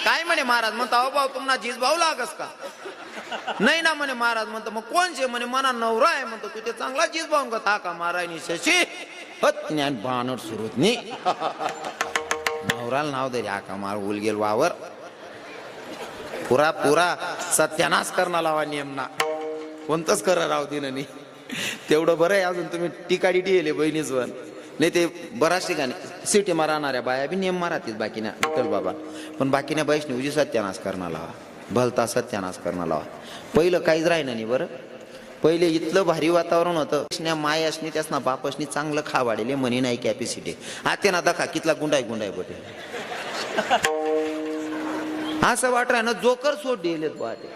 काय म्हणे महाराज म्हणतो अहो भाऊ तुम्हाला जीज भाऊ लागस का नाही ना म्हणे महाराज म्हणतो मग कोणचे म्हणे मना नवरा आहे म्हणतो तू ते चांगला जीज भाऊ का ताका मारायनी शशी ज्ञान बाणट सुरूत नी नवराला नाव दे आका मार उल गेल वावर पुरा पुरा सत्यानाश करणार लावा नियमना कोणतंच करा राव दिन नाही तेवढं बरं आहे अजून तुम्ही टिकाडी टिले बहिणीच वन नाही ते बऱ्याच ठिकाणी सिटी मारणाऱ्या बाया बी नियम मारातीच बाकीना विठ्ठल बाबा पण बाकीना वैष्णवजी सत्यानाश करणार लावा भलता सत्यानाश करणार लावा पहिलं काहीच राहिलं नाही बरं पहिले इतलं भारी वातावरण होतं मायासनी त्यासना बापसनी चांगलं खावाडेले म्हणी नाही कॅपॅसिटी आते ना दखा कितला गुंडाय गुंडाय बटे असं वाट ना जोकर सोड दिलेत बा ते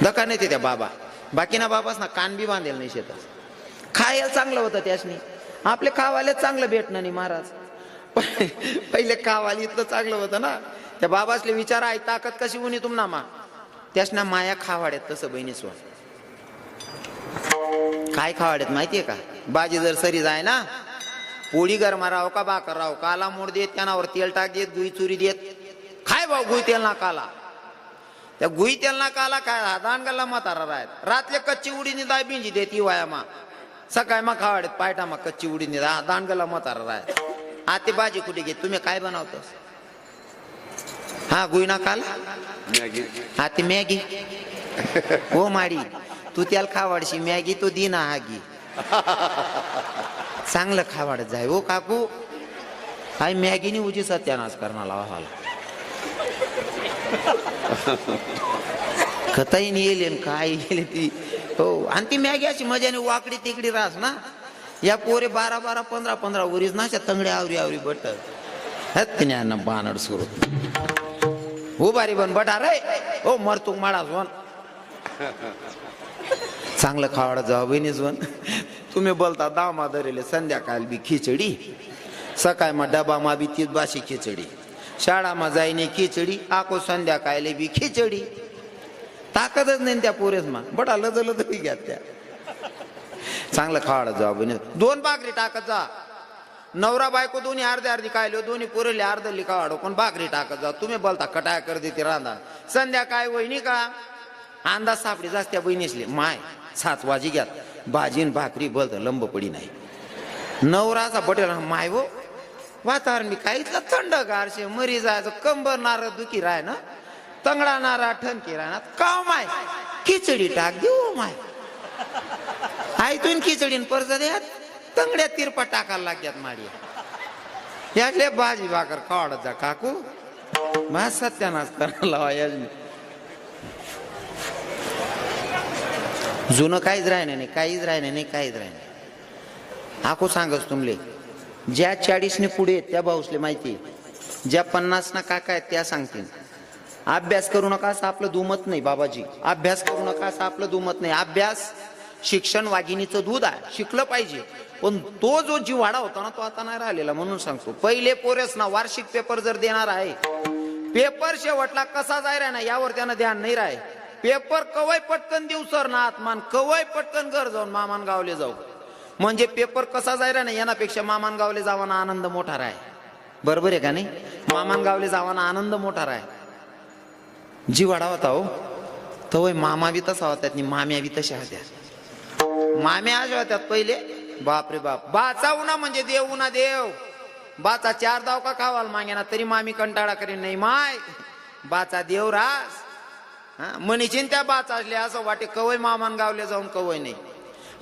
दखा नाही ते त्या बाबा बाकीना बाबास ना कान बी बांधेल नाही शेतात खायला चांगलं होतं त्यासनी आपले खावाले चांगलं भेटणं नाही महाराज पहिले खावाले इतकं चांगलं होतं ना त्या बाबासले विचार आहे ताकद कशी उनी तुमना मा त्यासना माया खावाड्यात तसं बहिणीच काय खावाड्यात माहितीये का बाजी जर सरी जाय ना पोळी गरमा राव का बाकर राव काला मोड देत त्यानावर तेल टाक देत गुई चुरी देत खाय भाऊ गुई तेल ना काला त्या गुई तेल ना काला काय दानगल्ला म्हातारा राहत रातले कच्ची उडीनी दाय बिंजी देती वाया मा सकाळ मा खावाड्यात पायटा मा कच्ची उडीनी दानगल्ला म्हातारा राहत आते बाजी कुठे घेत तुम्ही काय बनवतोस हा गुई ना काला आते मॅगी हो माडी तू त्याला खावाडशी मॅगी तो दिना हागी चांगलं खावाडत जाय हो काकू काय मॅगीने उजी सत्यानाश करणार लावा कताही येईल काय येईल ती हो आणि ती मॅगी अशी मजाने वाकडी तिकडी राहस ना या पोरे 12-12 15-15 वरीस ना तंगड्या आवरी आवरी बट ज्ञान बानड सुरू हो बारी बन बटा रे हो मरतुक माडा सोन चांगलं खावाडा जाऊ बहिणीच वन तुम्ही बोलता दामा धरेले संध्याकाळ बी खिचडी सकाळ मा डबा मा बी तीच बाशी खिचडी शाळा मा जाईने खिचडी आको संध्याकाळले बी खिचडी ताकदच नाही त्या पोरेस मा बटा लजल तरी घ्या त्या चांगलं खावाडा जाऊ बहिणी 2 भाकरी टाकत जा नवरा बायको दोन्ही अर्धे अर्धी खायलो दोन्ही पुरेले अर्धली खावाडो पण भाकरी टाकत जा तुम्ही बोलता कटाया कर देते रांधा संध्याकाळ वहिनी का अंदाज सापडी जास्त त्या बहिणीसले माय 7 वाजी घ्यात भाजीन भाकरी बोलत लंब पडी नाही नवराचा बटेल माय वो वातावरण मी काय इथलं थंड गारशे मरी जायचं कंबर नार दुखी राय ना तंगडा नारा ठणकी राय ना का माय खिचडी टाक देऊ माय आयतून खिचडीन परत द्यात तंगड्या तिरपा टाकायला लागतात माडी यातले भाजी भाकर खावाडत जा काकू मा सत्यानाश करायला लावा याजनी जुनं काहीच राहिलं नाही काहीच राहिलं नाही काहीच राहिलं नाही आखो सांगच तुमले ज्या 40 पुढे त्या भाऊसले माहिती ज्या 50 ना काका आहेत त्या सांगतील अभ्यास करू नका असं आपलं दुमत नाही बाबाजी अभ्यास करू नका असं आपलं दुमत नाही अभ्यास शिक्षण वाघिणीचं दूध आहे शिकलं पाहिजे पण तो जो जिव्हाळा होता ना तो आता नाही राहिलेला म्हणून सांगतो पहिले पोरेस ना वार्षिक पेपर जर देणार आहे पेपर शेवटला कसा जायरा ना यावर त्यानं ध्यान नाही राहे पेपर कवय पटकन देऊ सर ना आत्मान कवय पटकन घर जाऊन मामान गावले जाऊ म्हणजे पेपर कसा जायरा ना यानापेक्षा मामान गावले जावाना आनंद मोठा राहे बरोबर आहे का नाही मामान गावले जावाना आनंद मोठा राहे जिव्हाळा होता हो तवय मामा बी तसा होता माम्या बी तशा होत्या माम्या अशा होत्यात पहिले बाप रे बाप बाचा उन्हा म्हणजे देव उन्हा देव बाचा 4 दाव का खावाल मागेना तरी मामी कंटाळा करीन नाही माय बाचा देव रास मनीचीन त्या बाचा असले असं वाटे कवय मामान गावले जाऊन कवय नाही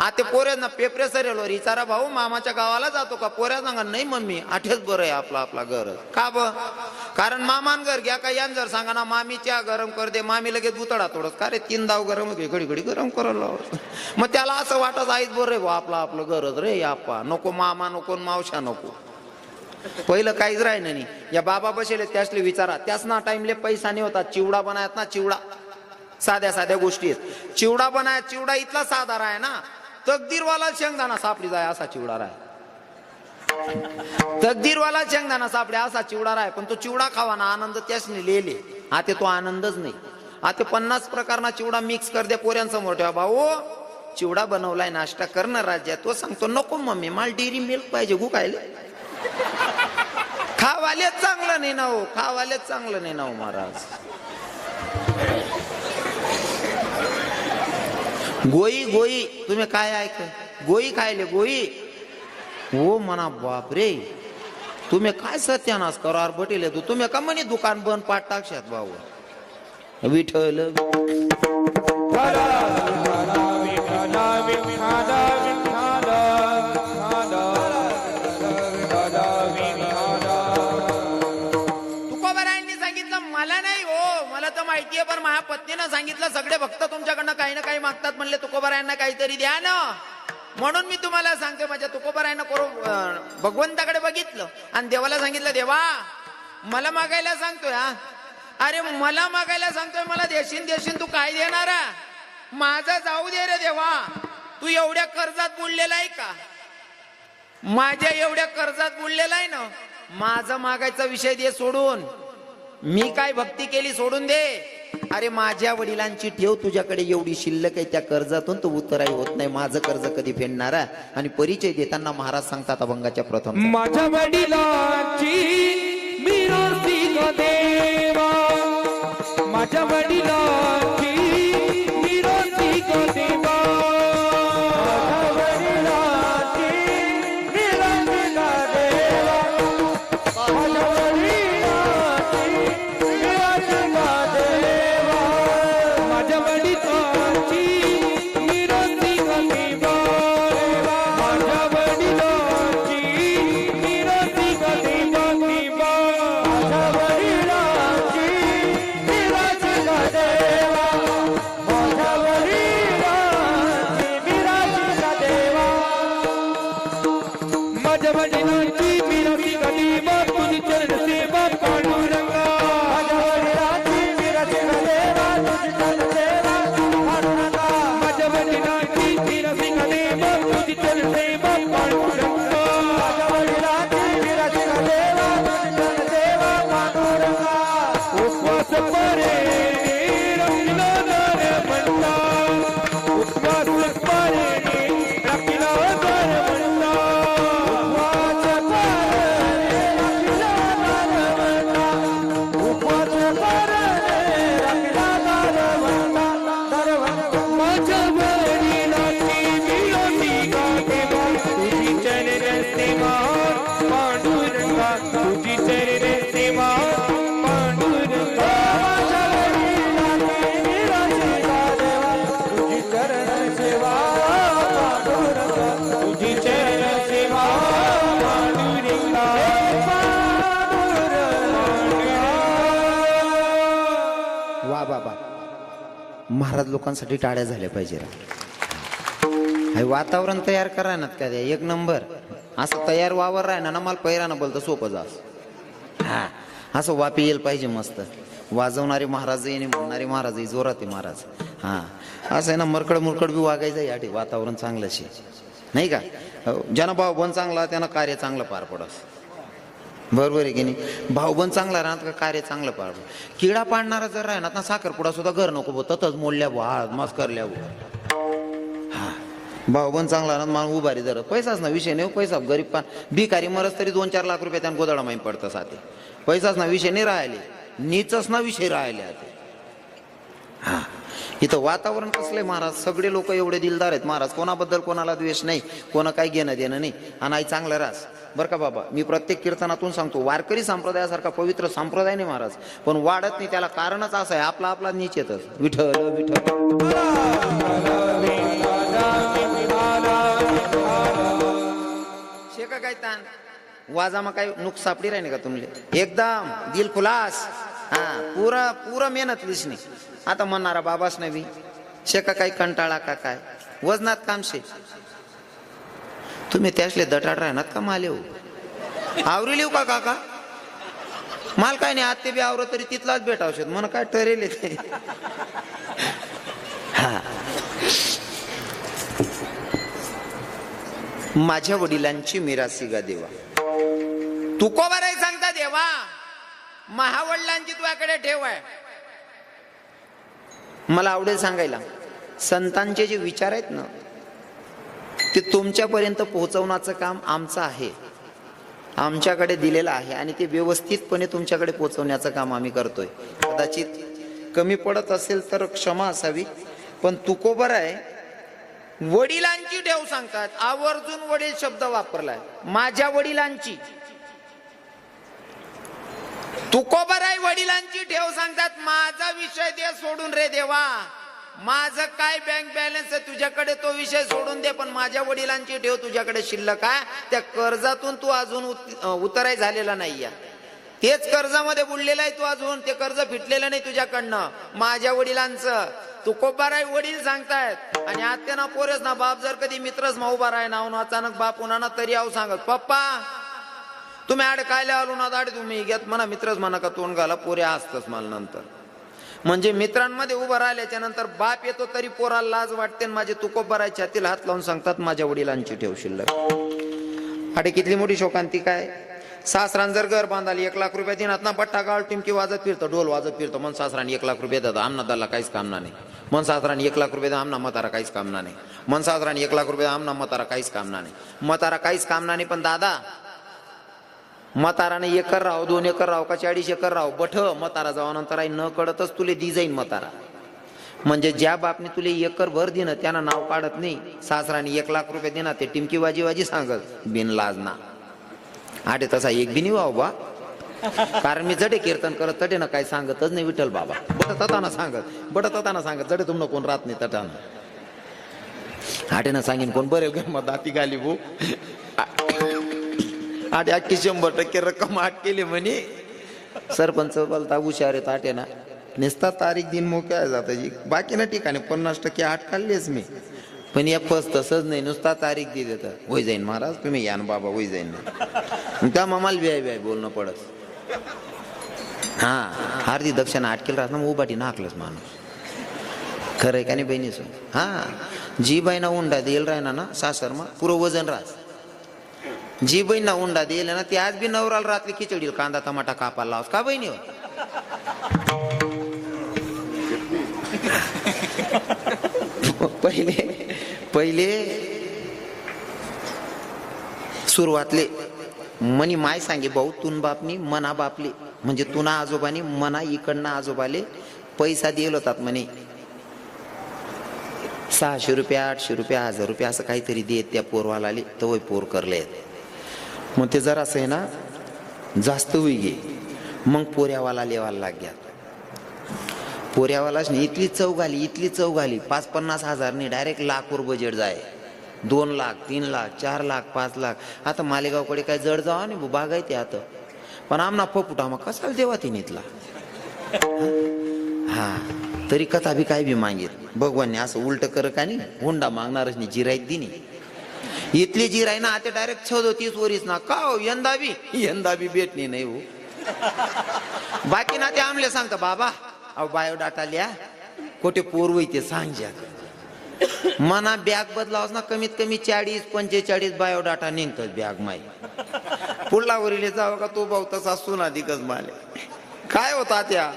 आता पोऱ्या ना पेपरे सरेलो विचारा भाऊ मामाच्या गावाला जातो का पोऱ्या सांगा नाही मम्मी आठेच बरं आहे आपला आपला घर का ब कारण मामान घर घ्या का यान जर सांगा ना मामी चहा गरम कर दे मामी लगेच बुतडा तोडत का रे 3 दाव गरम घे घडी घडी गरम करायला मग त्याला असं वाटत आईच बरं रे भाऊ आपला आपलं घरच रे आपा नको मामा नको मावशा नको पहिलं काहीच राहिलं नाही या बाबा बसेले त्यासले विचारा त्याच ना टाइमले पैसा नाही होता चिवडा बनायत ना चिवडा साध्या साध्या गोष्टी आहेत चिवडा बनायत चिवडा इतला साधा आहे ना तकदीरवाला शेंगदाणा सापडी जाय असा चिवडा राय तकदीरवाला शेंगदाणा सापडे असा चिवडा राय पण तो चिवडा खावाना आनंद त्यासने लिहिले आता तो आनंदच नाही आता 50 प्रकारना चिवडा मिक्स कर दे पोऱ्यांसमोर ठेवा भाऊ चिवडा बनवलाय नाश्ता करणं राज्यात तो सांगतो नको मम्मी मला डेअरी मिल्क पाहिजे गु खायला खा खावालेच चांगलं नाही ना हो, खावालेच चांगलं नाही ना हो महाराज. गोई गोई तुम्ही काय ऐक, गोई खायले गोई हो म्हणा. बापरे, तुम्ही काय सत्यानाश करार बटील तू, तुम्ही का म्हणे दुकान बंद पाठ टाकशात भाऊ. विठ्ठल तुकोबारायांनी सांगितलं मला नाही हो, मला तर माहितीये, पण माझ्या पत्नीनं सांगितलं सगळे भक्त तुमच्याकडनं काही ना काही मागतात म्हणले, तुकोबारायांना काहीतरी द्या ना. म्हणून मी तुम्हाला सांगते, माझ्या तुकोबारायांना भगवंताकडे बघितलं आणि देवाला सांगितलं, देवा मला मागायला सांगतोय. हा अरे मला मागायला सांगतोय, मला देशील देशील, तू काय देणार? माझं जाऊ दे रे देवा, तू एवढ्या कर्जात बुडलेला आहे का? माझ्या एवढ्या कर्जात बुडलेला आहे ना, माझं मागायचा विषय दे सोडून, मी काय भक्ती केली सोडून दे. अरे माझ्या वडिलांची ठेव तुझ्याकडे एवढी शिल्लक आहे, त्या कर्जातून तू उतराई होत नाही, माझं कर्ज कधी फेडणारा? आणि परिचय देताना महाराज सांगतात अभंगाच्या प्रथम, माझ्या वडिलांची मिरासी ग देवा, माझ्या वडिलांची मिरासी ग देवा, माझ्या वडिलांची मिरासी ग देवा, माझ्या वडिलांची मिरासी ग देवा, माझ्या वडिलांची मिरासी ग देवा, माझ्या वडिलांची मिरासी ग देवा, माझ्या वडिलांची मिरासी ग देवा, माझ्या वडिलांची मिरासी ग देवा, माझ्या वडिलांची मिरासी ग देवा, तुझी चरण सेवा पांडुरंगा, माझ्या वडिलांची मिरासी ग देवा, तुझी चरण सेवा पांडुरंगा, माझ्या वडिलांची मिरासी ग देवा, तुझी चरण सेवा पांडुरंगा, माझ्या वडिलांची मिरासी ग देवा, तुझी चरण सेवा पांडुरंगा, उपवास परे रखिला दार म्हणता, उपवास परे रखिला दार म्हणता, उपवास परे रखिला दार म्हणता, उपवास परे रखिला दार म्हणता, माझ्या वडिलांची मिरासी ग देवा, तुझी चरण सेवा पांडुरंगा, तुझी चरण सेवा पांडुरंगा, माझ्या वडिलांची मिरासी ग देवा, तुझी चरण सेवा पांडुरंगा, तुझी चरण सेवा पांडुरंगा, वा बाबा, महाराज लोकांसाठी टाळ्या झाल्या पाहिजे. हे वातावरण तयार करा ना का द्या, एक नंबर असं तयार वावर राह ना, मला पैरानं बोलतं सोपं जास. हा असं वापी येईल पाहिजे मस्त, वाजवणारे महाराज आणि म्हणणारे महाराज, जोरात आहे महाराज. हा असं आहे ना, मरकड मुरकड बी वागायचं याठी, वातावरण चांगलं शे नाही का. ज्यानं भावबंद चांगला त्यानं कार्य चांगलं पार पडस, बरोबर आहे की नाही. भावबंद चांगला राहणार का कार्य चांगलं पार पड. किडा पाडणारा जर राहणार ना, साखरपुडा सुद्धा घर नको बो, ततच मोडल्या वा मस्त करल्या. हा भावबंद चांगला राहणार, मान उभारी जर पैसाच ना विषय नाही, पैसा गरीब पान भिकारी मरस तरी 2-4 लाख रुपये त्यानं गोदाडा माहीत पडतं साथे. पैसाच ना विषय नाही राहिले, नीचच ना विषय राहिले आता. हा इथं वातावरण कसलंय महाराज, सगळे लोक एवढे दिलदार आहेत महाराज, कोणाबद्दल कोणाला द्वेष नाही, कोणा काही घेणं देणं नाही. आणि आई चांगलं रास बरं का बाबा. मी प्रत्येक कीर्तनातून सांगतो, वारकरी संप्रदायासारखा पवित्र संप्रदाय नाही महाराज, पण वाढत नाही. त्याला कारणच असं आहे, आपला आपला नीच येतच. विठ्ठल विठ्ठल शेका काय ताण वाजामा काय नुक सापडी राही का तुमले, एकदम दिल खुलास. हा पुरा मेहनत लिसणी. आता म्हणणारा बाबाच नाही शेका काही कंटाळा का काय, वजनात काम शे. तुम्ही त्यासले दटाड राहणार का माल येऊ आवरी लिहू का काका, माल काय नाही आत्ते बी आवरत तरी तिथलाच भेटावशेत म्हण काय ठरेल ते. हा माझ्या वडिलांची मिरासी गा देवा, तुकोबाराय सांगता देवा, महावडिलांची तुझ्याकडे ठेव आहे. मला आवडेल सांगायला, संतांचे जे विचार आहेत ना, ते तुमच्यापर्यंत पोहोचवण्याचं काम आमचं आहे. आमच्याकडे दिलेलं आहे आणि ते व्यवस्थितपणे तुमच्याकडे पोहोचवण्याचं काम आम्ही करतोय. कदाचित कमी पडत असेल तर क्षमा असावी, पण तुकोबर आहे. वडिलांची ठेव सांगतात, आवर्जून वडील शब्द वापरलाय. माझ्या वडिलांची तुकोबर आहे, वडिलांची ठेव सांगतात. माझा विषय दे सोडून रे देवा, माझं काय बँक बॅलन्स आहे तुझ्याकडे तो विषय सोडून दे, पण माझ्या वडिलांची ठेव तुझ्याकडे शिल्लक आहे. त्या कर्जातून तू अजून उतराय झालेला नाहीये, तेच कर्जामध्ये बुडलेला आहे तू अजून, ते कर्ज फिटलेलं नाही तुझ्याकडनं. माझ्या वडिलांचं तुकोबार आहे, वडील सांगतायत. आणि आत्या ना पोरेस ना बाप जर कधी मित्रच उभा राय ना अचानक बाप उन्हा तरी आव सांगत, पप्पा तुम्ही आड कायला आलो ना दाड तुम्ही घेत म्हणा, मित्रच म्हणा का तोंड घाला, पोरे असतच मला नंतर. म्हणजे मित्रांमध्ये उभं राहिल्याच्या नंतर बाप येतो तरी पोराला लाज वाटते. माझे तुकोबार आहे, छातीला हात लावून सांगतात माझ्या वडिलांची ठेव शिल्लक. अरे कितली मोठी शोकांतिका आहे. सासरान जर घर बांधाली 1 लाख रुपये दिनात ना बट्टा गाळ टिमकी वाजत फिरतो, ढोल वाजत फिरतो. मन सासराने 1 लाख रुपये देतात, आमना दाला काहीच कामना नाही. मन सासराने 1 लाख रुपये आमना म्हातारा काहीच कामना नाही. मन सासराने 1 लाख रुपये आमना म्हातारा काहीच कामना नाही. म्हातारा काहीच कामना नाही. पण दादा म्हाताराने 1 एकर राहो 2 एकर राहो का 40 एकर राहो, बठ म्हातारा जावा नंतर आई न कळतच तुले दी जाईन म्हातारा. म्हणजे ज्या बापने तुले 1 एकर भर दिनं त्यानं नाव काढत नाही. सासराने 1 लाख रुपये दिना ते टिमकी वाजी सांगत बिन लाज ना. आठे तसा एक बी नाही वाव बा, कारण मी जडे कीर्तन करत तटे ना काय सांगतच नाही विठ्ठल बाबा. बट तताना सांगत जडे तुमनं कोण राहत नाही तटानं. आठे ना सांगेन कोण बरेल ग मग दाती गाली भू. आठे 100% रक्कम आठ केली म्हणे. सरपंच बोलता हुशार आहेत आठे ना, निस्ता तारीख दिन मोक्या जाता जी बाकी ना ठिकाणी 50% आठ काढलेच मी. पण या फस तसंच नाही, नुसता तारीख दे देतात. होई जाईन महाराज तुम्ही या ना बाबा, होई जाईन ना. त्या मामाला व्याय बोलणं पडत. हा हार्दी दक्षिणा आटकेल राहत ना उभाटी नाकलंच माणूस. खरंय का नाही बहिणी सो. हा जी बाईना उंडा देईल राहिना ना सासरमा पुरं वजन राहत. जी बहीण उंडा देईल ना ती आज बी नवराला रात्री खिचडील कांदा टमाटा कापायला लावस का बहिणी. पहिले सुरुवातले मनी माय सांगे भाऊ तुन बापनी मना बापले, म्हणजे तुना आजोबानी मना इकडनं आजोबाले पैसा दिल होतात म्हणे. 600 रुपये 800 रुपये 1000 रुपये असं काहीतरी देत त्या पोरवालाले तर पोर करले. मग ते जरा असं आहे ना जास्त होई गे, मग पोऱ्यावाला लेवायला लाग्या. पोऱ्यावालाच नाही इतली चव घाली 50-50 हजारने डायरेक्ट लाखवर बजेट जाय. 2 लाख 3 लाख 4 लाख 5 लाख. आता मालेगावकडे काय जड जावा नाही बागायते आता, पण आमना फपुटा मग कसाला देवा ती नीतला. हा तरी कथा बी काय बी मागेल भगवानने असं उलट कर का नाही, हुंडा मागणारच नाही. जिराईत दिनी इथली जिराई ना आता डायरेक्ट 36 वरीस ना का हो, यंदा बी भेटणी नाही हो. बाकी ना ते आमले सांगता बाबा अहो बायोडाटा लिया कोठे पोर ते सांग. मना बॅग बदलावस ना कमीत कमी 40-45 बायोडाटा निघतात बॅग माई. पुढला वरील जावं का तो भाऊ तसा सुना दिकच माले. काय होता त्या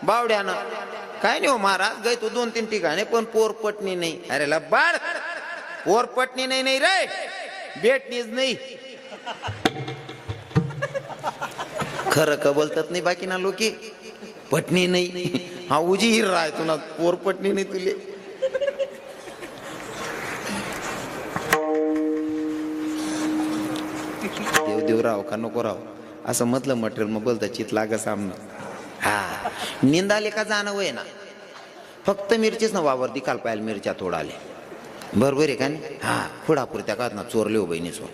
बावड्यानं काय नाही हो महाराज गय तू 2-3 ठिकाणी पण पोर पटणी नाही. अरे बाळ पोर पटणी नाही रे, भेटणीच नाही. खरं का बोलतात नाही बाकी ना लोके पटणी नाही. हा उजी हिर आहे तुला पोर पटणी नाही तुले. देव राव का नको राव असं म्हटलं मटेरियल मग बोलता चित लाग सामना. हा निंदाले का जाणं वय ना, फक्त मिरचीच ना वावर दिकाल पाहिजे मिरच्या तोडाले बरोबर आहे का नाही. हा फुडापूर त्या कात ना चोरले हो बहिणी चोर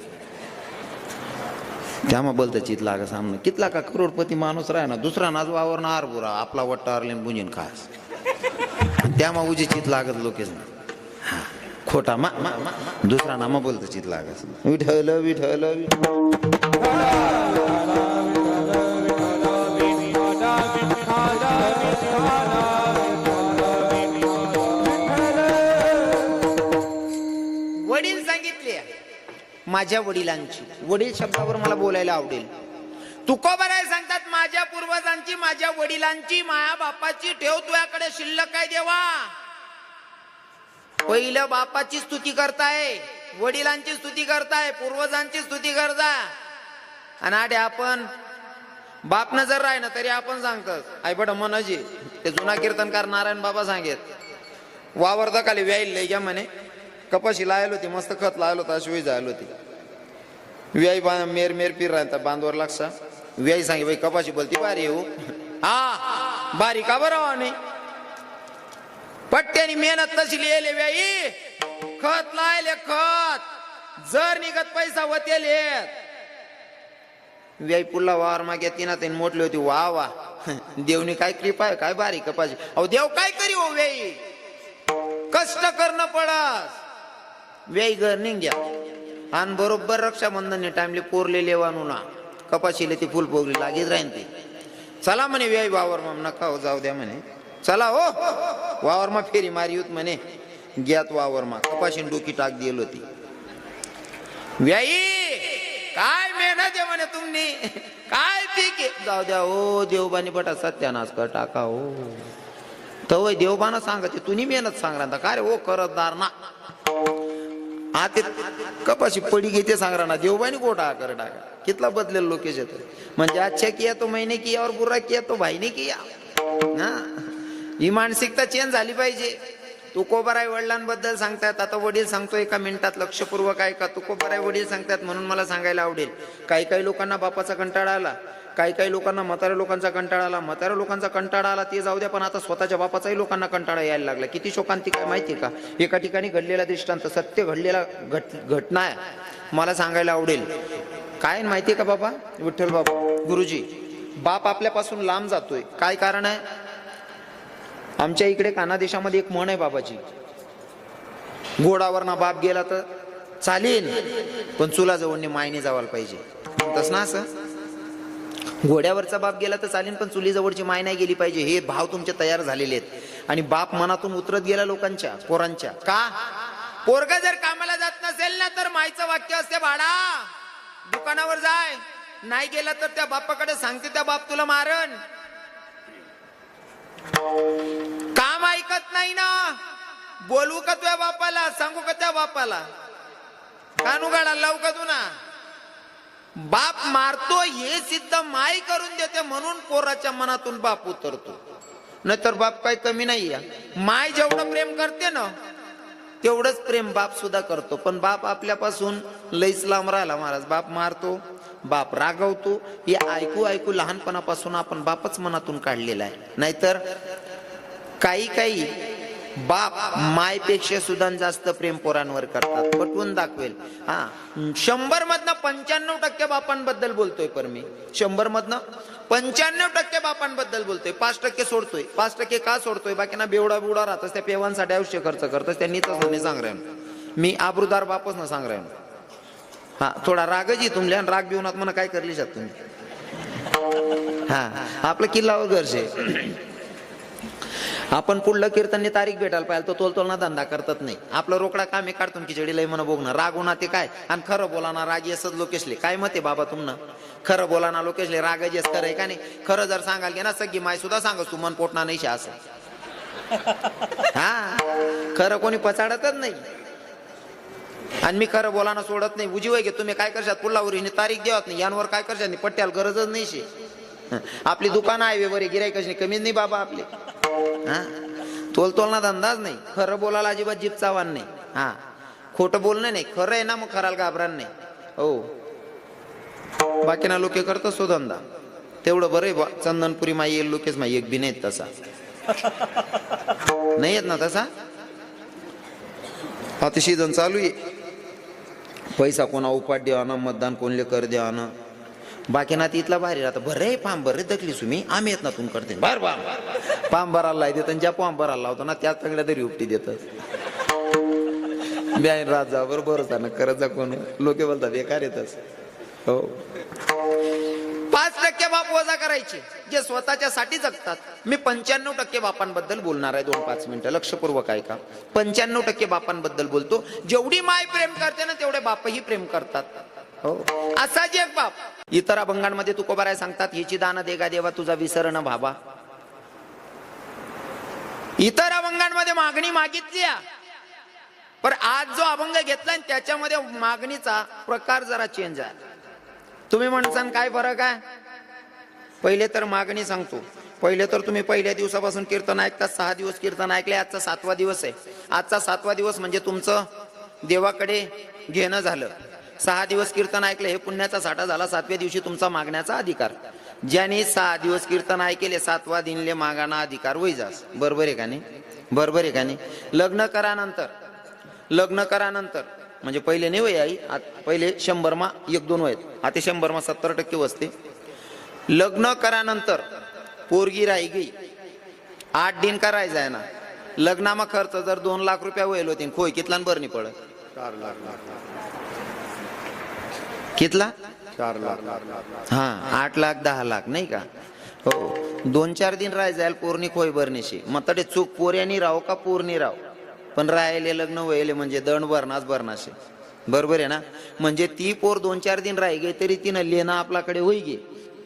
त्यामुळे बोलतं चित लाग सामनं. कितला का करोडपती माणूस राह ना दुसरा नाच वावर ना बुरा आपला वट्टा आरलेन बुंजीन खास त्यामुळे उजी चित लागत लोकेच ना. हा खोटा मा दुसरा नामा बोलतं चित लागत. विठल विठल वडील सांगितले माझ्या वडिलांची. वडील शब्दावर मला बोलायला आवडेल. तुकोबाराय सांगतात माझ्या पूर्वजांची माझ्या वडिलांची माया बापाची ठेव तुझ्याकडे शिल्लक काय देवा. पहिलं बापाची स्तुती करताय, वडिलांची स्तुती करताय, पूर्वजांची स्तुती करता. आणि आडे आपण बापनं जर राहिना तरी आपण सांगतात आई बड मनजी ते जुना कीर्तनकार नारायण बाबा सांगेत वावर दखाली व्याईल लय घ्या म्हणे कपाशी लायल होती मस्त खत लायल होता अशी जायला होती व्याई मेर मेर पीर राहता बांधवर लागसा व्याई सांगे बाई कपाशी बोलती बारी येऊ हा बारी का बरं नाही पट्ट्यानी मेहनत तशी लिहिले व्याई खत लायले खत जर निघत पैसा वतेल व्याई पुल्ला वावर मागे तिना तीन मोठली होती वा वा देवनी काय कृपा आहे काय बारी कपाशी अहो देव काय करी हो व्याई कष्ट करणं पडस व्याई घर निघ्या आणि बरोबर रक्षाबंधन टाइमले पोरले लेवानू ना कपाशीले ती फुल पोगली लागीच राहीन ती चला म्हणे व्याई वावर मग नका हो जाऊ द्या म्हणे चला हो वावर मा फेरी मारी होत म्हणे ग्यात वावर मा कपाशीन डोकी टाक दिल होती व्याई काय मेहनत आहे म्हणे तुम्ही काय पीक आहे जाऊ द्या हो देवबानी बटा सत्यानाश कर टाका हो तवय देवबाना सांगते तुम्ही मेहनत सांगा काय रे हो करतदार ना आते कपाशी पडी घेते सांग ना देवबानी गोटा कर टाका कितला बदलेल लोकेश येतो म्हणजे अच्छा किया तो मैंने किया और बुरा किया तो भाई ने किया ना ही मानसिकता चेंज झाली पाहिजे तुकोबाराय वडिलांबद्दल सांगतात आता वडील सांगतो एका मिनिटात लक्षपूर्वक ऐका तुकोबाराय वडील सांगतात म्हणून मला सांगायला आवडेल काही लोकांना बापाचा कंटाळा आला काही लोकांना म्हाताऱ्या लोकांचा कंटाळा आला म्हाताऱ्या लोकांचा कंटाळा आला ते जाऊ द्या पण आता स्वतःच्या बापाचाही लोकांना कंटाळा यायला लागला किती शोकांतिक आहे माहिती का एका ठिकाणी घडलेला दृष्टांत सत्य घडलेला घटना आहे मला सांगायला आवडेल काय माहितीये का बाबा विठ्ठल बाबा गुरुजी बाप आपल्यापासून लांब जातोय काय कारण आहे आमच्या इकडे कानादेशामध्ये एक म्हण आहे बाबाची घोडावर ना बाप गेला तर चालेल पण चुला जवळने मायने जावायला पाहिजे तस ना असं घोड्यावरचा बाप गेला तर चालेल पण चुली जवळची माय नाही गेली पाहिजे हे भाव तुमचे तयार झालेले आहेत आणि बाप मनातून उतरत गेला लोकांच्या पोरांच्या का पोरगा जर कामाला जात नसेल ना तर मायचं वाक्य असते भाडा दुकानावर जाय नाही गेला तर त्या बापाकडे सांगते त्या बाप तुला मारण काम ऐकत नाही ना बोलू का तुझ्या बापाला सांगू का त्या बापाला कानू गाडा लावू का तू ना बाप मारतो हे सिद्ध माई करून देते म्हणून पोराच्या मनातून बाप उतरतो नाहीतर बाप काही कमी नाही माय जेवढं प्रेम करते ना तेवढंच प्रेम बाप सुद्धा करतो पण बाप आपल्यापासून लईच लांब राहिला महाराज बाप मारतो बाप रागवतो हे ऐकू लहानपणापासून आपण बापच मनातून काढलेला आहे नाहीतर काही बाप मायपेक्षा सुद्धा जास्त प्रेम पोरांवर करतात पटवून दाखवेल 100 मधनं 95% बापांबद्दल बोलतोय पर मी 100 मधनं 95% बापांबद्दल बोलतोय 5% सोडतोय 5% का सोडतोय बाकीना बेवडा राहतच त्या पेवांसाठी आयुष्य खर्च करतच त्यांनी तसं सांग राहिलो मी आबरूदार बापच ना सांग राहिलो थोडा रागच तुमल्या राग घेऊन म्हणा काय करली शकत तुम्ही आपलं किल्लावर गरजे आपण पुढलं कीर्तनने तारीख भेटायला पाहिजे तो तोलना धंदा करतात नाही आपलं रोकडा कामे काढतो खिचडी लय म्हणा बघणं राग होणार ते काय आणि खरं बोलाना राग येसच लोकेशले काय मत आहे बाबा तुमनं खरं बोलाना लोकेशले राग येस खरं का नाही खरं जर सांगाल की ना सगळी माय सुद्धा सांगस तू मन पोटना नाही शा असं खरं कोणी पचाडतच नाही आणि मी खरं बोलाना सोडत नाही उजीव घे तुम्ही काय करशात पुढलावर तारीख देवत नाही यांवर काय करशात नाही पट्ट्याला गरजच नाही शे आपली दुकान आहे बरे गिरायकच नाही कमीच नाही बाबा आपले तोलना धंदाच नाही खरं बोलायला अजिबात जीभ चावान नाही खोटं बोलणं नाही खरं आहे ना मग खराला घाबरान नाही हो बाकीना लोके करत सो धंदा तेवढं बरं आहे चंदनपुरी माई येईल लोकेच माई एक बी नाहीत तसा नाही येत ना तसा आता सीझन चालू आहे पैसा कोणा उपाट द्यावाना मतदान कोणले कर द्यावाना बाकी ना तिथला बाहेर राहता बरे पाम बरे दखली तुम्ही आम्ही येत ना तुम करते बार पाम भरायला देत ज्या पाम भरायला लावतो ना त्याच चांगल्या तरी उपटी देतात ब्यान राजा बरोबर ना करत जा कोण लोक बोलतात बेकार येतच हो 5% बाप वजा करायचे जे स्वतःच्या साठी जगतात मी 95% बापांबद्दल बोलणार आहे 2-5 मिनिटं लक्षपूर्वक ऐका 95% बापांबद्दल बोलतो जेवढी माय प्रेम करते ना तेवढे बापही प्रेम करतात हो असा जे एक बाप इतर अभंगांमध्ये तुकोबाराय सांगतात हिची दान देगा देवा तुझा विसर न भाबा इतर अभंगांमध्ये मागणी मागितली पण आज जो अभंग घेतलाय त्याच्यामध्ये मागणीचा प्रकार जरा चेंज आहे तुम्ही म्हणसान काय फरक आहे? पहिले तर मागणी सांगतो. पहिले तर तुम्ही पहिल्या दिवसापासून कीर्तन ऐकता, 6 दिवस कीर्तन ऐकले, आजचा 7वा दिवस आहे. आजचा 7वा दिवस म्हणजे तुमचं देवाकडे घेणं झालं. 6 दिवस कीर्तन ऐकले, हे पुण्याचा साठा झाला. 7व्या दिवशी तुमचा मागण्याचा अधिकार. ज्याने 6 दिवस कीर्तन ऐकले, 7वा दिनले मागाना अधिकार होई जास. बरोबर आहे का नाही? बरोबर आहे का नाही? लग्न करानंतर म्हणजे पहिले नाही वय आई, पहिले 100 मा 1-2 वय, आता 100 मा 70% वसते. लग्न करानंतर पोरगी राही गई, 8 दिन करायचं आहे ना. लग्नामा खर्च जर 2 लाख रुपया वयल होती, खोय कितला बरं पडत? 4 लाख. कितला? 4 लाख. हा, 8 लाख 10 लाख नाही का? हो, 2-4 दिन राह जाईल पोरणी खोय बरणीशी. मग तडे चूक पोऱ्यानी राव का पोरणी राव, पण राहिले लग्न व्हायले म्हणजे दंड भरणाशे. बरोबर आहे ना? म्हणजे ती पोर 2-4 दिन राही गे तरी तिनं लेणं आपल्याकडे होई गे.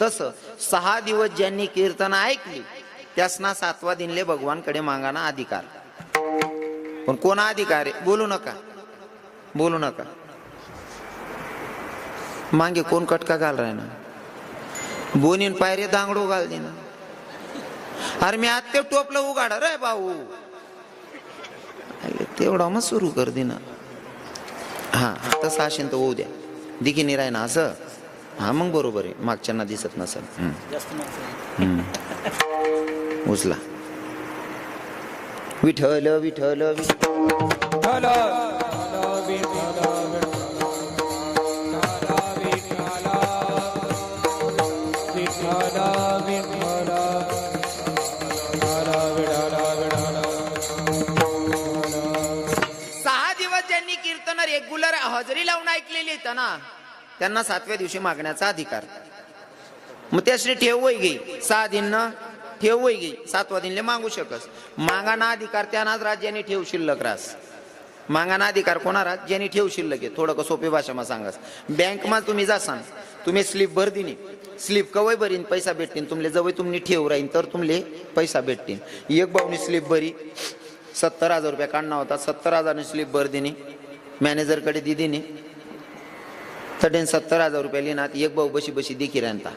तसं 6 दिवस ज्यांनी कीर्तन ऐकली त्यासना 7वा दिनले भगवानकडे मागाना अधिकार. पण कोणा अधिकार आहे? बोलू नका. मागे कोण कटका घाल राय ना, बोनीन पायरे दांगडो घाल दे ना. अरे मी आज ते टोपलं उघाड रे भाऊ, तेवढा मग सुरू कर दे ना. हा, तसं असेल तर होऊ द्या. दिखी राय ना असं. हा, मग बरोबर आहे. मागच्यांना दिसत नसेल. उचला. विठ्ठल विठ्ठल विठ्ठल. रेग्युलर हजेरी लावून ऐकलेली आहेत ना, त्यांना 7व्या दिवशी मागण्याचा अधिकार. मग त्याशी ठेव होई गई. 6 दिन ठेव होई गई, 7वा दिनले मागू शकस. मागाना अधिकार त्यानाच राज्याने ठेव शिल्लक रास. मागाना अधिकार कोणा राज? ज्यांनी ठेव शिल्लक आहे. थोडं सोपी भाषाમાં सांगास. बँकमा तुम्ही जासान, तुम्ही स्लिप भर दिनी, स्लिप कवय भरीन पैसा भेटतील तुमले. जवळ तुम्ही ठेव राहीन तर तुमले पैसा भेटतील. एक भाऊनी स्लिप भरी 70,000 रुपया काढणं होता, 70,000 स्लिप भर दिनी, मॅनेजरकडे दिदीने तडेन 70,000 रुपये लिहिणार. एक भाऊ बशी देखी राहता.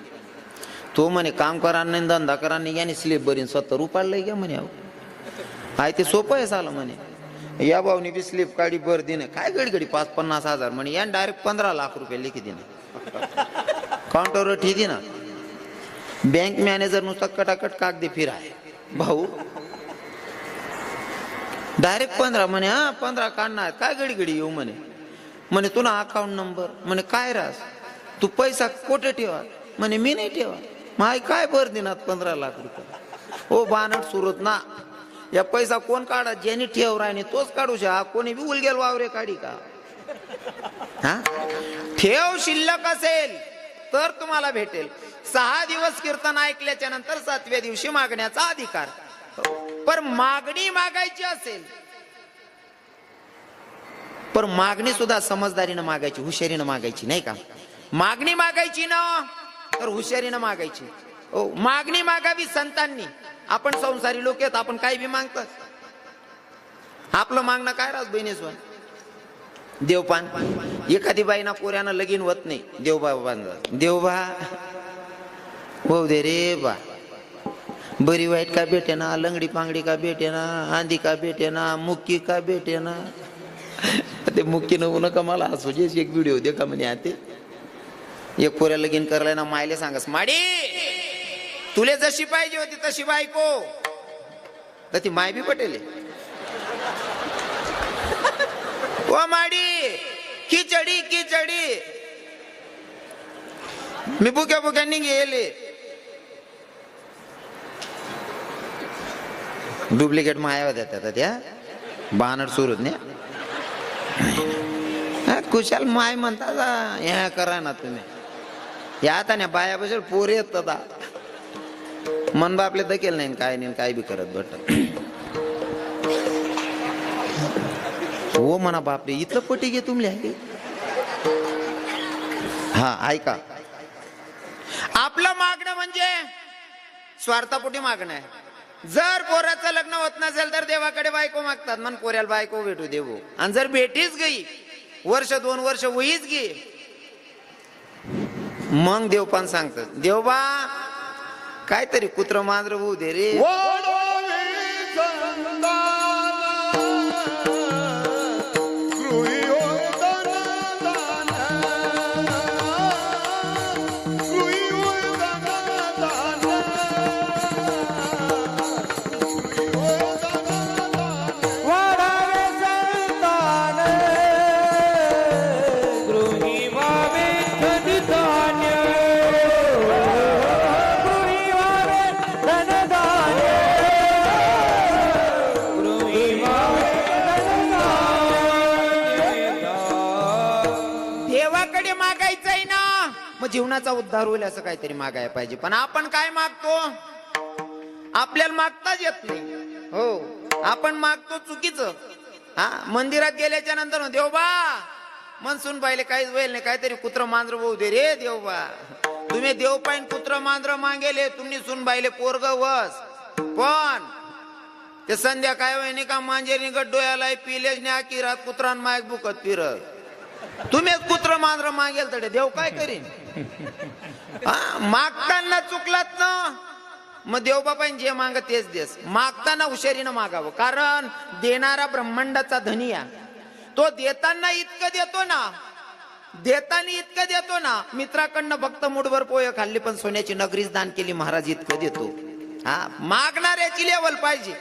तो म्हणे काम करा नाही धंदा करा नाही, याने स्लिप भरीन 70 रुपयाला घ्या म्हणे. आहे ते सोपं आहे झालं म्हणे. या भाऊनी बी स्लिप काढी भर दिने. काय गडगडी 5-50 हजार म्हणे. याने डायरेक्ट 15 लाख रुपये लिखी दिने. काउंटरवर ठेदी ना. बँक मॅनेजर नुसता कटाकट कागदी फिराय. भाऊ डायरेक्ट 15 म्हणे. हा 15 काढणार. काय गडगडी येऊ म्हणे तुला अकाउंट नंबर म्हणे. काय रास तू पैसा कोठे ठेवा म्हणे. मी नाही ठेवा. माय काय भर देणार 15 लाख रुपये. ओ बानट सुरत ना. या पैसा कोण काढा? ज्यांनी ठेव राहिने तोच काढू शा. कोणी बी उलगेल वावरे काढी का? हा, ठेव शिल्लक असेल तर तुम्हाला भेटेल. 6 दिवस कीर्तन ऐकल्याच्या नंतर 7व्या दिवशी मागण्याचा अधिकार. पर मागणी मागायची असेल, पर मागणी सुद्धा समजदारीनं मागायची, हुशारीनं मागायची नाही का? मागणी मागायची ना तर हुशारीनं मागायची. ओ, मागणी मागावी संतांनी. आपण संसारी लोक आहेत, आपण काही बी मागतात. आपलं मागणं काय राहत बहिणीसोन? देवपान. एखादी बाईना पोऱ्यानं लगीन होत नाही, देवबा बांधा. देवबा हो दे रे बा. बरी वाईट का भेटे ना, लंगडी पांगडी का भेटे ना, आंधी का भेटे ना, मुक्की का भेटे ना. ते मुक्की नवू नका मला हसू. एक व्हिडिओ दे का म्हणे. आते एक पोऱ्या लगीन करायला ना, मायले सांगस माडी तुले जशी पाहिजे होती तशी बायको. तर ती माय बी पटेल. ओ माडी खिचडी खिचडी. मी बुक्या बुक्यांनी गेले. डुप्लिकेट माया देतात त्या बानड सुरत ने. कुशाल माय म्हणतात ह्या करा ना तुम्ही. या आता ना बाया बसेल पोरे येत मन बापले दकेल नाही काय बी करत भेटत. हो म्हणा बापरे इथलं पटी घे तुमले. हा ऐका, आपलं मागणं म्हणजे स्वार्थापोटी मागणं आहे. जर पोराचं लग्न होत नसेल तर देवाकडे बायको मागतात, मन पोऱ्याला बायको भेटू देऊ. आणि जर भेटीच गई, वर्ष 2 वर्ष होईच गे, मग देव पण सांगतात देवबा काहीतरी कुत्र मांजर होऊ दे रे. वाढावे संतान गृही व्हावे धनधान्य गृही व्हावे धनधान्य गृही व्हावे धनधान्य. देवाकडे मागायचंय ना मग जीवनाचा उद्धार होईल असं काहीतरी मागायला पाहिजे. पण आपण काय मागतो आपल्याला मागताच येत नाही. हो आपण मागतो चुकीचं. हा मंदिरात गेल्याच्या नंतर देवबा मनसून पाहिले काहीच होईल नाही काहीतरी कुत्र मांजर होऊ दे रे देवबा. तुम्ही देव पाहिन कुत्र मांजर मागेले तुम्ही सुन बायले पोरग वस पण ते संध्याकाळी वहिनी का मांजेरी गड्डोयाला पिलेच नाही आखी रात कुत्रान मायक बुकत फिरत तुम्हीच कुत्र मांजर मागेल तर देव काय करीन. मागताना चुकलात ना मग देव बापान जे माग तेच देस. मागताना हुशारीनं मागावं कारण देणारा ब्रह्मांडाचा धनी आहे. तो देताना इतकं देतो ना मित्राकडनं फक्त मुठभर पोहे खाल्ली पण सोन्याची नगरीच दान केली महाराज इतकं देतो. हा मागणाऱ्याची लेवल पाहिजे.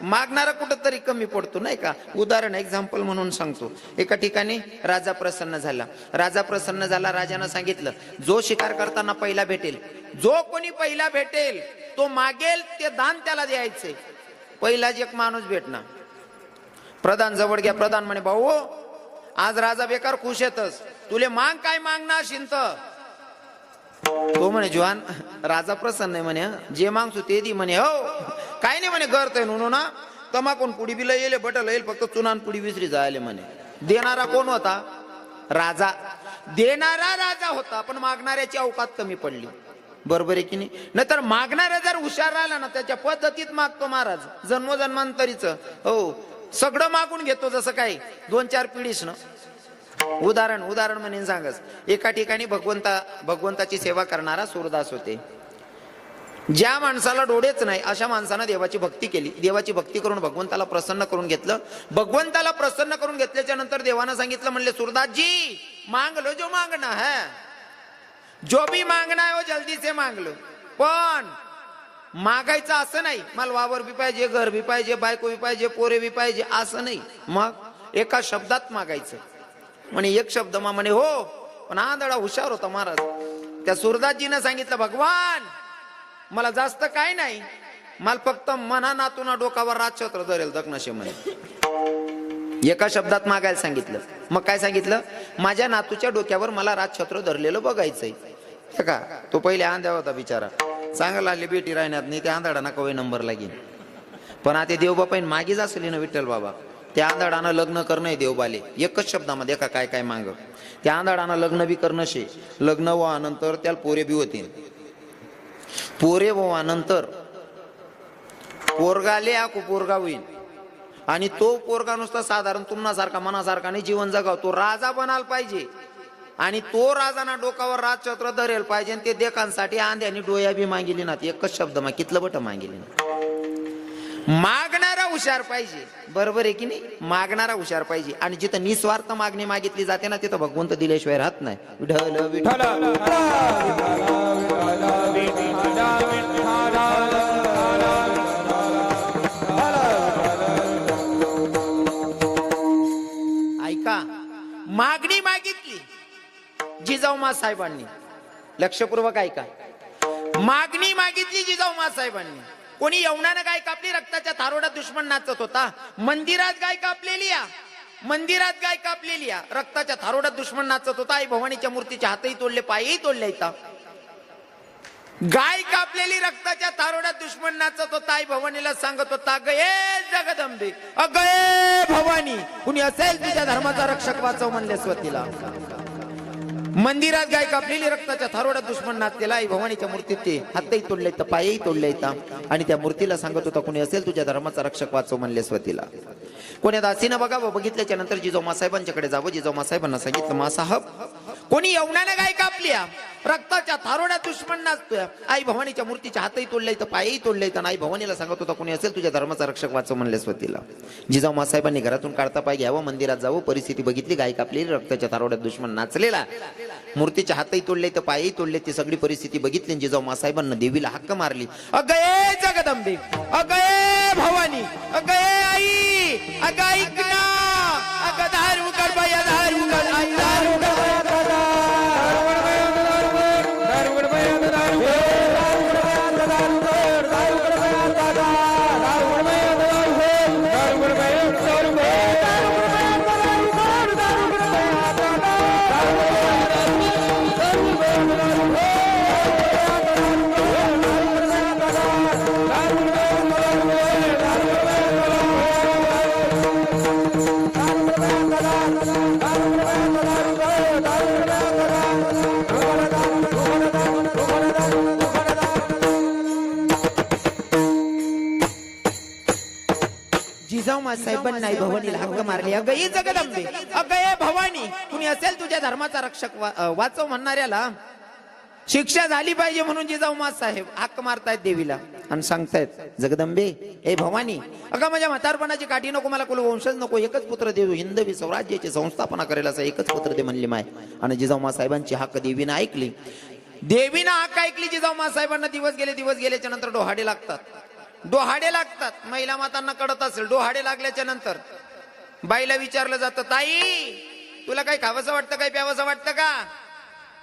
मागणारा कुठंतरी कमी पडतो नाही का. उदाहरण एक्झाम्पल म्हणून सांगतो. एका ठिकाणी राजा प्रसन्न झाला. राजानं सांगितलं जो शिकार करताना पहिला भेटेल जो कोणी पहिला भेटेल तो मागेल ते दान त्याला द्यायचे. पहिलाच एक माणूस भेटणार. प्रधान जवळ घ्या. प्रधान म्हणे भाऊ आज राजा बेकार खुश येतस तुले माग काय मागणार शिंत. तो म्हणे जवान राजा प्रसन्न आहे म्हणे जे मागसू ते दी म्हणे. हो काय नाही म्हणे करतोय म्हणून ना तमाकून पुडी बिला येईल बटल येईल फक्त चुनान पुडी विसरी जायले म्हणे. देणारा कोण होता राजा. देणारा राजा होता पण मागणाऱ्याची अवकात कमी पडली. बरोबर आहे की नाही. नाहीतर मागणारा जर हुशार राहिला ना त्याच्या पद्धतीत मागतो महाराज जन्मोजन्मांतरीच. हो सगळं मागून घेतो जसं काही 2-4 पिढीस ना. उदाहरण म्हणून सांगस. एका ठिकाणी भगवंताची सेवा करणारा सूरदास होते. ज्या माणसाला डोळेच नाही अशा माणसानं देवाची भक्ती केली. देवाची भक्ती करून भगवंताला प्रसन्न करून घेतलं. भगवंताला प्रसन्न करून घेतल्याच्या नंतर देवानं सांगितलं म्हणले सूरदासजी मांग लो जो मांगना है जो भी मांगना है वो जल्दी से मांग लो. पण मागायचं असं नाही मला वावर बी पाहिजे घर बी पाहिजे बायको बी पाहिजे पोरे बी पाहिजे असं नाही. मग एका शब्दात मागायचं. म्हणे एक शब्द म्हणे हो पण आंधळा हुशार होता महाराज. त्या सूरदासजीनं सांगितलं भगवान मला जास्त काय नाही मला फक्त मना नातूना डोकावर राजछत्र धरेल दक्नशे म्हणे. एका शब्दात मागायला सांगितलं. मग काय सांगितलं माझ्या नातूच्या डोक्यावर मला राजछत्र धरलेलं बघायचंय का. तो पहिले आंध्या होता बिचारा चांगला आली बेटी राहण्यात नाही त्या आंधळा नका वय नंबर लागेल. पण आता देवबापाईन मागीच असली ना विठ्ठल बाबा त्या आंधळानं लग्न करणं देवबाले एकच शब्दामध्ये का काय काय मांग. त्या आंधळानं लग्न बी करणं शे. लग्न व्हानंतर त्याला पोरे बी होतील. पोरे व्हानंतर पोरगाले आकू पोरगा होईल आणि तो पोरगा नुसता साधारण तुम्हासारखा मनासारखा नाही जीवन जगाव तो राजा बनायला पाहिजे. आणि तो राजाना डोकावर राजछत्र धरेल पाहिजे. ते देखांसाठी आंध्यानी डोया बी मागिली ना. एकच शब्द मग कितलं बट मागिली ना. मागणारा हुशार पाहिजे. बरोबर आहे की नाही. मागणारा हुशार पाहिजे. आणि जिथं निस्वार्थ मागणी मागितली जाते ना तिथं भगवंत दिल्याशिवाय राहत नाही. विठ्ठल विठ्ठल ऐका मागणी मागितली जिजाऊ साहेबांनी लक्षपूर्वक ऐका. मागणी मागितली जिजाऊ साहेबांनी. कोणी यवनानं गाय कापली रक्ताच्या थारोडात दुश्मन नाचत होता. मंदिरात गाय कापलेली रक्ताच्या थारोडात दुश्मन नाचत होता. आई भवानीच्या मूर्तीचे हातही तोडले पायही तोडले. गाय कापलेली रक्ताच्या थारोडात दुश्मन नाचत होता. आई भवानीला सांगत होता गये जगदंबे अगये भवानी कुणी असेल तुझ्या धर्माचा रक्षक वाचव म्हणले स्वतीला. मंदिरात गाय कापलेली रक्ताच्या थारोडात दुश्मन नाचलेला. आई भवानीच्या मूर्तीत ते हातही तोडले पायही तोडले. आणि त्या मूर्तीला सांगत होता कुणी असेल तुझ्या धर्माचा रक्षक वाचव म्हणले स्वतीला. कोण्या दासीनं बघावं. बघितल्याच्या नंतर जिजाऊ मासाहेबांच्याकडे जावं. जिजाऊ मासाहेबांना सांगितलं मासाहेब कोणी यवनाने गाय कापल्या, रक्ताच्या थारोड्या दुश्मन नाचतोय. आई भवानीच्या मूर्तीच्या हातही तोडले तर पायही तोडले तर आई भवानीला सांगत होता कोणी असेल तुझ्या धर्माचा रक्षक वाचव म्हणले स्वतीला. जिजाऊ मासाहेबांनी घरातून काढता पाय घ्यावं, मंदिरात जावं, परिस्थिती बघितली, गाय कापलेली, रक्ताच्या थारोड्यात दुश्मन नाचलेला, मूर्तीच्या हातही तोडले तर पायही तोडले, ती सगळी परिस्थिती बघितली. जिजाऊ मासाहेबांना देवीला हक्क मारली. अगये जगदंबे, अगये भवानी, अगये आई, अग ऐक ना, अग धारू कर बाया, धारू कर आई, धारू कर जिजाऊ साहेबांना आई भवानीला हक्क मारले. अगं ही जगदंबे, अगं ये भवानी, कुणी असेल तुझ्या धर्माचा रक्षक वाचव म्हणणाऱ्याला शिक्षा झाली पाहिजे म्हणून जिजाऊ साहेब हक्क मारतायत देवीला आणि सांगतायत जगदंबे ए भवानी, अगं माझ्या म्हातारपणाची काठी नको, मला कुल वंशज नको, एकच पुत्र देऊ, हिंदवी स्वराज्याची संस्थापना करेल असं एकच पुत्र दे म्हणली माय. आणि जिजाऊ साहेबांची हक्क देवीनं ऐकली. देवीनं हक्क ऐकली. जिजाऊ साहेबांना दिवस गेल्याच्या नंतर डोहाडे लागतात. डोहाडे लागतात. महिला मातांना कळत असेल. डोहाडे लागल्याच्या नंतर बाईला विचारलं जातं, ताई तुला काही खावंसं वाटतं, काही प्यावंसं वाटतं का,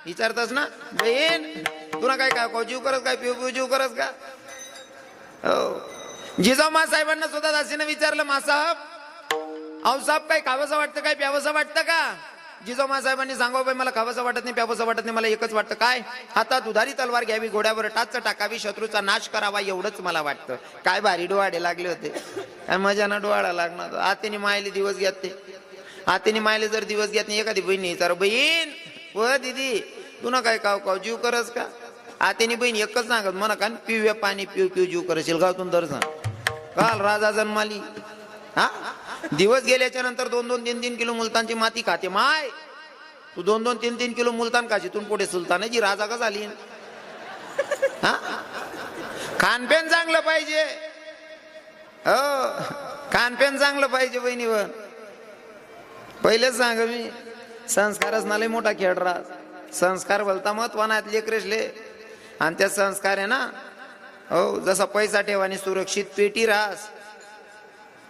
विचारतस ना बहीण, तुला काय काय जीव करत, काय पिऊ जीव करत का. हो, जिजाऊ साहेबांना सुद्धा दासीनं विचारलं, मासाहेब आऊसाहेब काही खावंसं वाटतं, काही प्यावंसं वाटतं का. जिजाऊ साहेबांनी सांगावं, बाई मला खावंसं वाटत नाही, प्यावंसं वाटत नाही, मला एकच वाटतं, काय हातात दुधारी तलवार घ्यावी, घोड्यावर टाच टाकावी, शत्रूचा नाश करावा, एवढंच मला वाटतं. काय भारी डोहाडे लागले होते, काय मजाना डोहाडा लागणार. आतेने मायले दिवस घेत ते, आतेने मायले जर दिवस घेत नाही, एखादी बहीण विचार, बहीण व दिदी तुला काय काव जीव करस का. आतेनी बहीण एकच सांगत म्हणा का, पिऊया पाणी, पिऊ जीव करशील गावतून दर सांग. काल राजा जन्माली, हा दिवस गेल्याच्या नंतर 2-2, 3-3 किलो मुलतानची माती खाते माय. तू 2-2, 3-3 किलो मुलतान खाशी, तू पुढे सुलतानाची राजा का झाली. हा खानपेन चांगलं पाहिजे. हो खानपेन चांगलं पाहिजे बहिणीवर. पहिलेच सांग मी, संस्कारच नाले मोठा खेळ राहत. संस्कार बोलता महत्वाना आहेत लेकरेशले. आणि त्या संस्कार आहे ना, हो जसा पैसा ठेवानी सुरक्षित पेटी राहस,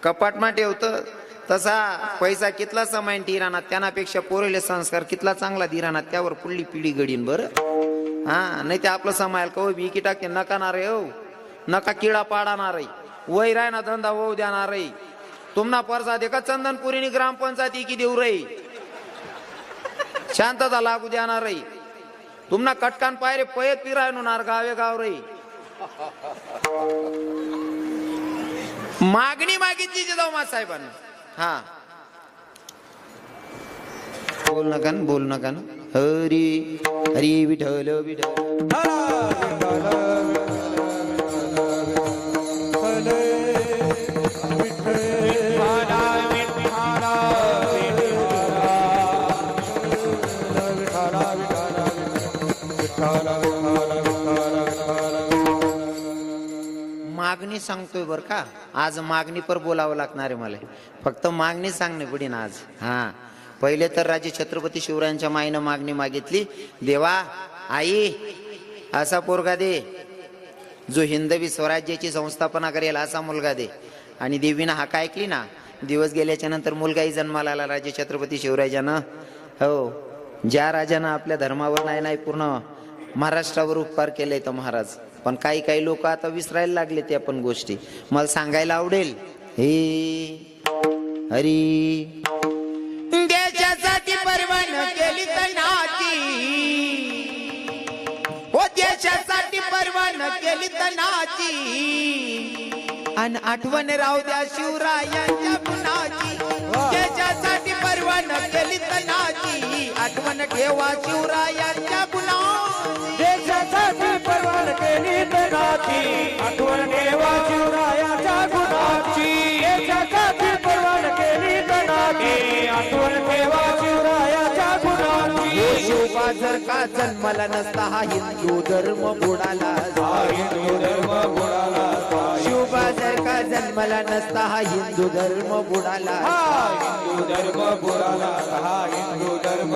कपाटमा ठेवतं तसा पैसा कितला समायन ठिराणात, त्यापेक्षा पोरेले संस्कार कितला चांगला दिराणात, त्यावर पुढली पिढी घडीन. बरं हा, नाही ते आपलं समायल कव बिकी टाकते, नका ना रे हो, नका किडा पाडणार रे, वय राय ना धंदा होऊ देणार रे. तुम्हाला परसा दे का चंदनपुरीनी ग्रामपंचायती की देऊ रे, शांतता लागू देणार रे. तुम्हाला कटकान पायरे पयत पिरायनुनार गावे गाव रे. मागणी मागितली जिजाऊ साहेबांनी. हा बोल नका ना, बोल नका ना. हरी हरी विठ्ठल विठ्ठल मागणी सांगतोय बर का. आज मागणी पर बोलावं लागणार आहे मला, फक्त मागणी सांगणे पडीन आज. हा पहिले तर राजे छत्रपती शिवरायांच्या माईनं मागणी मागितली, देवा आई असा पोरगा दे जो हिंदवी स्वराज्याची संस्थापना करेल, असा मुलगा दे. आणि देवीनं हाक ऐकली ना. दिवस गेल्याच्या नंतर मुलगाही जन्माला आला राजे छत्रपती शिवराजानं. हो ज्या राजानं आपल्या धर्मावर नाही पूर्ण महाराष्ट्रावर उपकार केले तर महाराज, पण काही काही लोक आता विसरायला लागले त्या पण गोष्टी. मला सांगायला आवडेल, हे हरी देशासाठी परवान केली तनाची, हो देशासाठी परवान केली तनाची, आणि आठवण राहू द्या शिवरायांच्या गुणाची. देशासाठी परवान केली तनाची, आठवण ठेवा शिवरायांच्या गुणाची. देशासाठी परवान केली तनाची, आठवण ठेवा शिवरायाच्या गुणाची. देशासाठी परवान केली तनाची, आठवण ठेवा शिवरायाच्या गुणाची. जन्मला नसता हा हिंदू धर्म बुडाला हा हिंदू धर्म बुडाला असता. शिवबा जर का जन्मला नसता हा हिंदू धर्म बुडाला हा हिंदू धर्म बुडाला असता. हा हिंदू धर्म